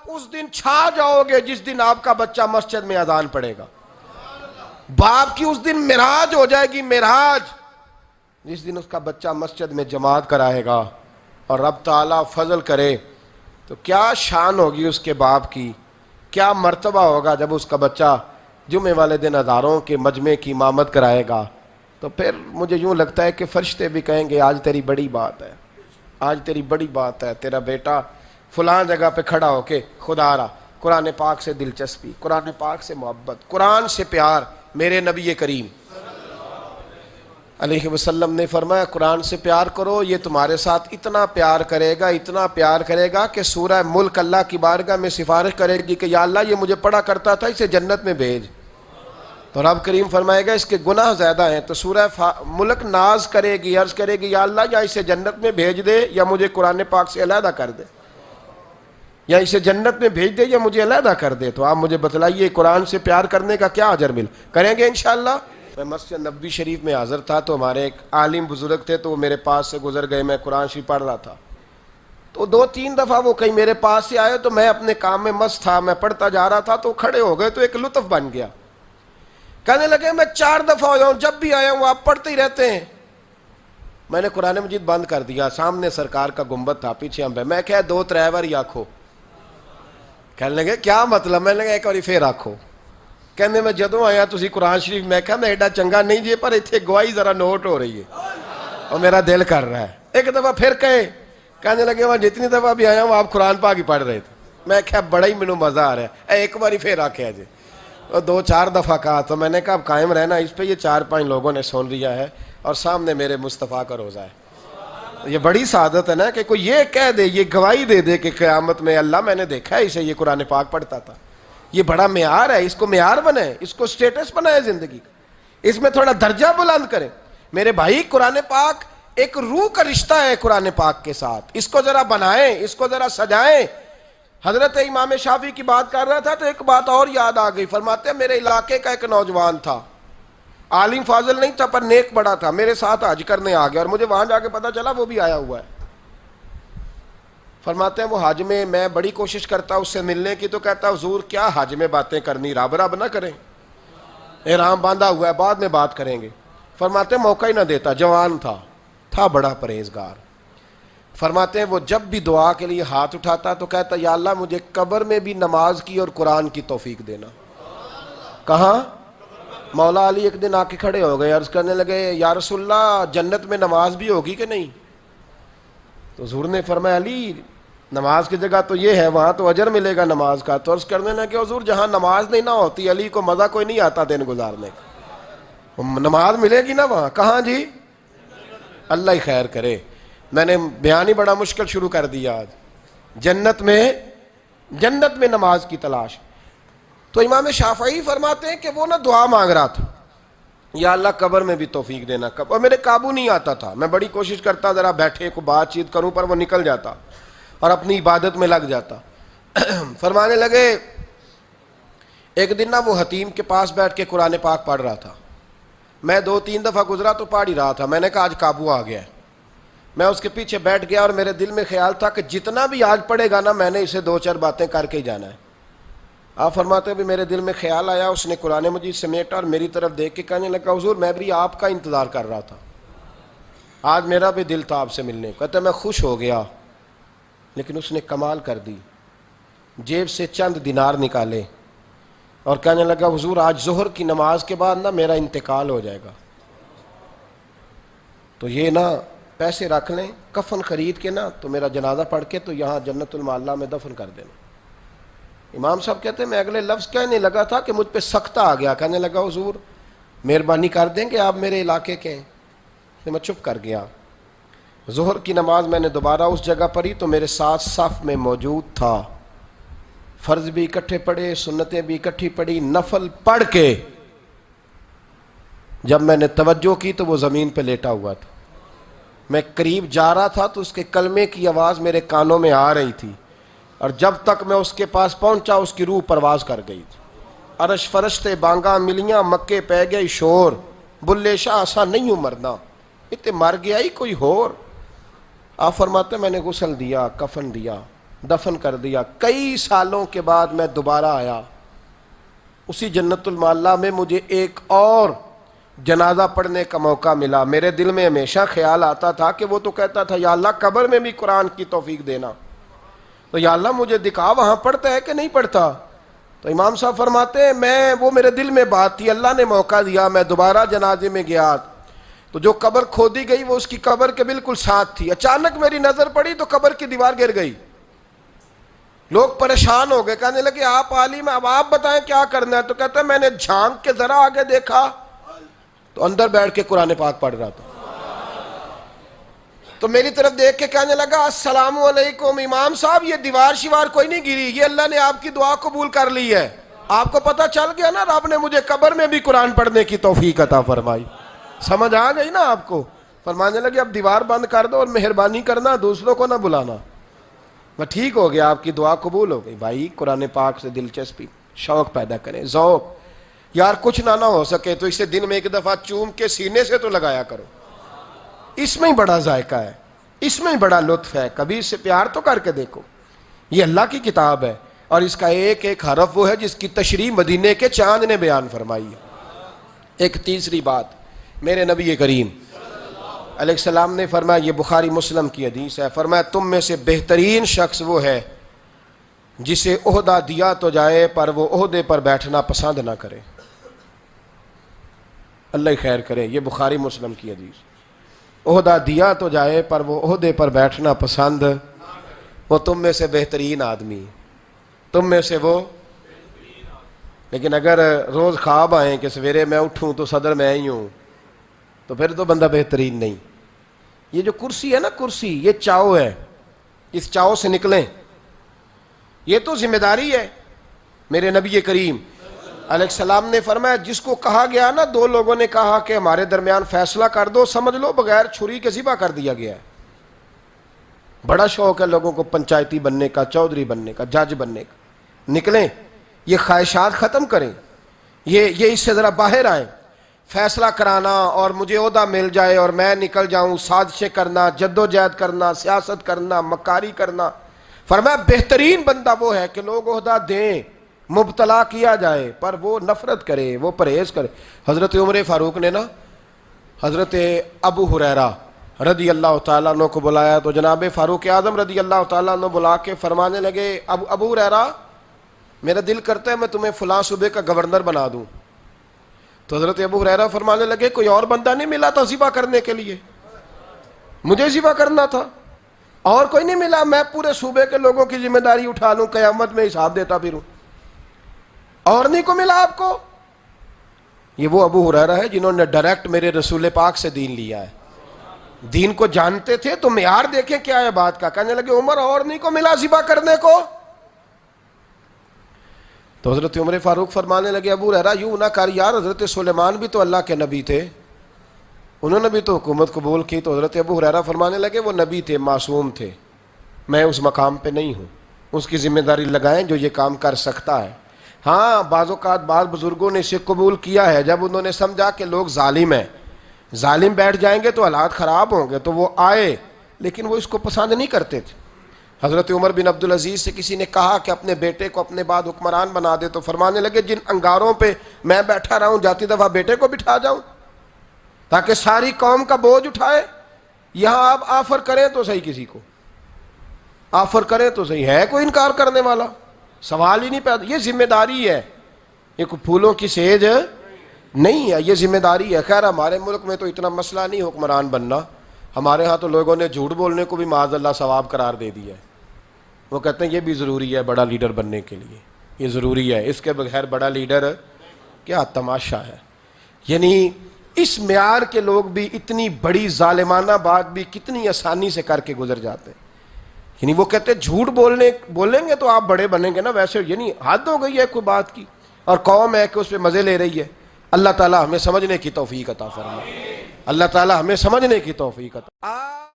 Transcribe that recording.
اس دن چھا جاؤ گے جس دن آپ کا بچہ مسجد میں اذان پڑھے گا. باپ کی اس دن معراج ہو جائے گی، معراج، جس دن اس کا بچہ مسجد میں جماعت کرائے گا. اور رب تعالیٰ فضل کرے تو کیا شان ہوگی اس کے باپ کی، کیا مرتبہ ہوگا جب اس کا بچہ جمعے والے دن ہزاروں کے مجمع کی امامت کرائے گا. تو پھر مجھے یوں لگتا ہے کہ فرشتے بھی کہیں گے آج تیری بڑی بات ہے، آج تیری بڑی بات ہے، تیرا بیٹا فلاں جگہ پہ کھڑا ہو کے خدا را قرآن پاک سے دلچسپی، قرآن پاک سے محبت، قرآن سے پیار. میرے نبی کریم علیہ وسلم نے فرمایا قرآن سے پیار کرو، یہ تمہارے ساتھ اتنا پیار کرے گا، اتنا پیار کرے گا کہ سورہ ملک اللہ کی بارگاہ میں سفارش کرے گی کہ یا اللہ یہ مجھے پڑھا کرتا تھا، اسے جنت میں بھیج. تو رب کریم فرمائے گا اس کے گناہ زیادہ ہیں. تو سورہ ملک ناز کرے گی، عرض کرے گی یا اللہ یا اسے جنت میں بھیج دے یا مجھے قرآن پاک سے علیحدہ کر دے، یا اسے جنت میں بھیج دے یا مجھے علیحدہ کر دے. تو آپ مجھے بتلائیے قرآن سے پیار کرنے کا کیا اجر مل کریں گے انشاءاللہ. میں مسجد نبوی شریف میں حاضر تھا تو ہمارے ایک عالم بزرگ تھے، تو وہ میرے پاس سے گزر گئے، میں قرآن شریف پڑھ رہا تھا. تو 2-3 دفعہ وہ کہیں میرے پاس سے آئے تو میں اپنے کام میں مست تھا، میں پڑھتا جا رہا تھا تو کھڑے ہو گئے. تو ایک لطف بن گیا، کہنے لگے میں 4 دفعہ آیا ہوں، جب بھی آیا ہوں آپ پڑھتے ہی رہتے ہیں. میں نے قرآن مجید بند کر دیا، سامنے سرکار کا گنبد تھا، پیچھے ہم پہ. میں کہا 2-3 بار ہی آکھو. کہنے لگے کیا مطلب؟ میں لگا ایک بار پھر آکھو. کہنے میں جدوں آیا تسی قرآن شریف، میں کہا میں ایڈا چنگا نہیں جی، پر اتنے گواہی ذرا نوٹ ہو رہی ہے اور میرا دل کر رہا ہے. ایک دفعہ پھر کہنے لگے میں جتنی دفعہ بھی آیا ہوں آپ قرآن پاک ہی پڑھ رہے تھے. میں کہا بڑا ہی مینوں مزہ آ رہا ہے. ایک بار ہی پھر آکھیا جی. اور 2-4 دفعہ کہا تو میں نے کہا اب قائم رہنا اس پہ، یہ 4-5 لوگوں نے سن لیا ہے اور سامنے میرے مصطفیٰ کا روزہ ہے. یہ بڑی سعادت ہے نا کہ کوئی یہ کہہ دے، یہ گواہی دے دے کہ قیامت میں اللہ میں نے دیکھا ہے اسے یہ قرآن پاک پڑھتا تھا. یہ بڑا معیار ہے، اس کو معیار بنائے، اس کو سٹیٹس بنائے زندگی کا، اس میں تھوڑا درجہ بلند کریں. میرے بھائی قرآن پاک ایک روح کا رشتہ ہے قرآن پاک کے ساتھ، اس کو ذرا بنائیں، اس کو ذرا سجائیں. حضرت امام شافعی کی بات کر رہا تھا تو ایک بات اور یاد آ گئی. فرماتے ہیں میرے علاقے کا ایک نوجوان تھا، عالم فاضل نہیں تھا پر نیک بڑا تھا، میرے ساتھ حج کرنے آ گیا اور مجھے وہاں جا کے پتا چلا وہ بھی آیا ہوا ہے. فرماتے ہیں وہ حج میں بڑی کوشش کرتا اس سے ملنے کی، تو کہتا حضور کیا حج میں باتیں کرنی، رب رب نہ کریں، احرام باندھا ہوا ہے بعد میں بات کریں گے. فرماتے ہیں موقع ہی نہ دیتا، جوان تھا بڑا پرہیزگار. فرماتے ہیں وہ جب بھی دعا کے لیے ہاتھ اٹھاتا تو کہتا یا اللہ مجھے قبر میں بھی نماز کی اور قرآن کی توفیق دینا. کہاں؟ مولا علی ایک دن آ کے کھڑے ہو گئے، عرض کرنے لگے یا رسول اللہ جنت میں نماز بھی ہوگی کہ نہیں؟ تو حضور نے فرمایا علی نماز کی جگہ تو یہ ہے، وہاں تو اجر ملے گا نماز کا. تو عرض کرنے لگے حضور جہاں نماز نہیں نہ ہوتی علی کو مزہ کوئی نہیں آتا دن گزارنے کا، نماز ملے گی نا وہاں. کہاں جی؟ اللہ ہی خیر کرے. میں نے بیان ہی بڑا مشکل شروع کر دیا آج. جنت میں نماز کی تلاش. تو امام شافعی فرماتے ہیں کہ وہ نا دعا مانگ رہا تھا یا اللہ قبر میں بھی توفیق دینا، اور میرے قابو نہیں آتا تھا، میں بڑی کوشش کرتا ذرا بیٹھے کو بات چیت کروں پر وہ نکل جاتا اور اپنی عبادت میں لگ جاتا. فرمانے لگے ایک دن نا وہ حتیم کے پاس بیٹھ کے قرآن پاک پڑھ رہا تھا. میں 2-3 دفعہ گزرا تو پڑھ ہی رہا تھا. میں نے کہا آج قابو آ گیا ہے. میں اس کے پیچھے بیٹھ گیا اور میرے دل میں خیال تھا کہ جتنا بھی آج پڑھے گا نا میں نے اسے 2-4 باتیں کر کے ہی جانا ہے. آپ فرماتے ہیں بھی میرے دل میں خیال آیا، اس نے قرآن مجید سمیٹا اور میری طرف دیکھ کے کہنے لگا حضور میں بھی آپ کا انتظار کر رہا تھا، آج میرا بھی دل تھا آپ سے ملنے. کہتا میں خوش ہو گیا. لیکن اس نے کمال کر دی، جیب سے چند دینار نکالے اور کہنے لگا حضور آج ظہر کی نماز کے بعد نا میرا انتقال ہو جائے گا، تو یہ نا پیسے رکھ لیں، کفن خرید کے نا تو میرا جنازہ پڑھ کے تو یہاں جنت المعلا میں دفن کر دینا. امام صاحب کہتے ہیں میں اگلے لفظ کہنے لگا تھا کہ مجھ پہ سختہ آ گیا. کہنے لگا حضور مہربانی کر دیں کہ آپ میرے علاقے کے ہیں. تو میں چپ کر گیا. ظہر کی نماز میں نے دوبارہ اس جگہ پڑھی تو میرے ساتھ صف میں موجود تھا. فرض بھی اکٹھے پڑھے، سنتیں بھی اکٹھی پڑھی، نفل پڑھ کے جب میں نے توجہ کی تو وہ زمین پہ لیٹا ہوا تھا. میں قریب جا رہا تھا تو اس کے کلمے کی آواز میرے کانوں میں آ رہی تھی، اور جب تک میں اس کے پاس پہنچا اس کی روح پرواز کر گئی تھی. عرش فرشتے بانگاں ملیاں، مکے پہ گئی شور، بلے شاہ ایسا نہیں ہوں مرنا، اتنے مر گیا ہی کوئی ہور. آپ فرماتے میں نے غسل دیا، کفن دیا، دفن کر دیا۔ کئی سالوں کے بعد میں دوبارہ آیا، اسی جنت المعلا میں مجھے ایک اور جنازہ پڑھنے کا موقع ملا۔ میرے دل میں ہمیشہ خیال آتا تھا کہ وہ تو کہتا تھا یا اللہ قبر میں بھی قرآن کی توفیق دینا، تو یا اللہ مجھے دکھا وہاں پڑھتا ہے کہ نہیں پڑھتا۔ تو امام صاحب فرماتے ہیں وہ میرے دل میں بات تھی، اللہ نے موقع دیا، میں دوبارہ جنازے میں گیا تو جو قبر کھودی گئی وہ اس کی قبر کے بالکل ساتھ تھی۔ اچانک میری نظر پڑی تو قبر کی دیوار گر گئی۔ لوگ پریشان ہو گئے، کہنے لگے آپ عالم ہیں، اب آپ بتائیں کیا کرنا ہے؟ تو کہتا ہے میں نے جھانک کے ذرا آگے دیکھا تو اندر بیٹھ کے قرآن پاک پڑھ رہا تھا۔ تو میری طرف دیکھ کے کہنے لگا السلام علیکم امام صاحب، یہ دیوار شیوار کوئی نہیں گری، یہ اللہ نے آپ کی دعا قبول کر لی ہے۔ آپ کو پتہ چل گیا نا رب نے مجھے قبر میں بھی قرآن پڑھنے کی توفیق عطا فرمائی۔ سمجھ آ گئی نا آپ کو؟ فرمانے لگے اب دیوار بند کر دو اور مہربانی کرنا دوسروں کو نہ بلانا۔ میں ٹھیک ہو گیا، آپ کی دعا قبول ہو گئی۔ بھائی قرآن پاک سے دلچسپی، شوق پیدا کریں، ذوق۔ یار کچھ نہ ہو سکے تو اسے دن میں ایک دفعہ چوم کے سینے سے تو لگایا کرو، اس میں ہی بڑا ذائقہ ہے، اس میں ہی بڑا لطف ہے، کبھی اس سے پیار تو کر کے دیکھو۔ یہ اللہ کی کتاب ہے اور اس کا ایک ایک حرف وہ ہے جس کی تشریح مدینے کے چاند نے بیان فرمائی ہے۔ ایک تیسری بات، میرے نبی کریم علیہ السلام نے فرمایا، یہ بخاری مسلم کی حدیث ہے، فرمایا تم میں سے بہترین شخص وہ ہے جسے عہدہ دیا تو جائے پر وہ عہدے پر بیٹھنا پسند نہ کرے۔ اللہ خیر کرے، یہ بخاری مسلم کی حدیث۔ عہدہ دیا تو جائے پر وہ عہدے پر بیٹھنا پسند، وہ تم میں سے بہترین آدمی، تم میں سے وہ۔ لیکن اگر روز خواب آئیں کہ سویرے میں اٹھوں تو صدر میں ہی ہوں تو پھر تو بندہ بہترین نہیں۔ یہ جو کرسی ہے نا، کرسی یہ چاؤ ہے، اس چاؤ سے نکلیں، یہ تو ذمہ داری ہے۔ میرے نبی کریم علیہ السلام نے فرمایا جس کو کہا گیا نا، دو لوگوں نے کہا کہ ہمارے درمیان فیصلہ کر دو، سمجھ لو بغیر چھری کے ذبح کر دیا گیا ہے۔ بڑا شوق ہے لوگوں کو پنچایتی بننے کا، چودھری بننے کا، جج بننے کا۔ نکلیں، یہ خواہشات ختم کریں، یہ اس سے ذرا باہر آئیں۔ فیصلہ کرانا اور مجھے عہدہ مل جائے اور میں نکل جاؤں، سازشیں کرنا، جدوجہد کرنا، سیاست کرنا، مکاری کرنا۔ فرمایا بہترین بندہ وہ ہے کہ لوگ عہدہ دیں، مبتلا کیا جائے پر وہ نفرت کرے، وہ پرہیز کرے۔ حضرت عمر فاروق نے نا حضرت ابو ہریرہ رضی اللہ تعالیٰ عنہ کو بلایا تو جناب فاروق اعظم رضی اللہ تعالیٰ عنہ بلا کے فرمانے لگے ابو ہریرہ میرا دل کرتا ہے میں تمہیں فلاں صوبے کا گورنر بنا دوں۔ تو حضرت ابو ہریرہ فرمانے لگے کوئی اور بندہ نہیں ملا تھا ذبح کرنے کے لیے؟ مجھے ذبح کرنا تھا، اور کوئی نہیں ملا، میں پورے صوبے کے لوگوں کی ذمہ داری اٹھا لوں، قیامت میں حساب دیتا پھروں، اور نہیں کو ملا آپ کو؟ یہ وہ ابو ہریرہ ہے جنہوں نے ڈائریکٹ میرے رسول پاک سے دین لیا ہے، دین کو جانتے تھے۔ تو معیار دیکھیں کیا ہے بات کا، کہنے لگے عمر اور نہیں کو ملا ذبح کرنے کو؟ تو حضرت عمر فاروق فرمانے لگے ابو ہریرہ یوں نہ کر یار، حضرت سلیمان بھی تو اللہ کے نبی تھے، انہوں نے بھی تو حکومت قبول کی۔ تو حضرت ابو ہریرہ فرمانے لگے وہ نبی تھے، معصوم تھے، میں اس مقام پہ نہیں ہوں، اس کی ذمہ داری لگائیں جو یہ کام کر سکتا ہے۔ ہاں بعض اوقات بعض بزرگوں نے اسے قبول کیا ہے جب انہوں نے سمجھا کہ لوگ ظالم ہیں، ظالم بیٹھ جائیں گے تو حالات خراب ہوں گے، تو وہ آئے، لیکن وہ اس کو پسند نہیں کرتے تھے۔ حضرت عمر بن عبدالعزیز سے کسی نے کہا کہ اپنے بیٹے کو اپنے بعد حکمران بنا دے، تو فرمانے لگے جن انگاروں پہ میں بیٹھا رہا ہوں جاتی دفعہ بیٹے کو بٹھا جاؤں تاکہ ساری قوم کا بوجھ اٹھائے۔ یہاں آپ آفر کریں تو صحیح، کسی کو آفر کریں تو صحیح، ہے کوئی انکار کرنے والا؟ سوال ہی نہیں پیدا۔ یہ ذمہ داری ہے، یہ کوئی پھولوں کی سیج نہیں ہے، یہ ذمہ داری ہے۔ خیر ہمارے ملک میں تو اتنا مسئلہ نہیں حکمران بننا، ہمارے ہاں تو لوگوں نے جھوٹ بولنے کو بھی معاذ اللہ ثواب قرار دے دیا ہے۔ وہ کہتے ہیں یہ بھی ضروری ہے بڑا لیڈر بننے کے لیے، یہ ضروری ہے، اس کے بغیر بڑا لیڈر کیا تماشا ہے۔ یعنی اس معیار کے لوگ بھی اتنی بڑی ظالمانہ بات بھی کتنی آسانی سے کر کے گزر جاتے ہیں۔ یعنی وہ کہتے ہیں جھوٹ بولیں گے تو آپ بڑے بنیں گے نا، ویسے یعنی حد ہو گئی ہے کوئی بات کی، اور قوم ہے کہ اس پہ مزے لے رہی ہے۔ اللہ تعالیٰ ہمیں سمجھنے کی توفیق عطا فرمائے، اللہ تعالیٰ ہمیں سمجھنے کی توفیق عطا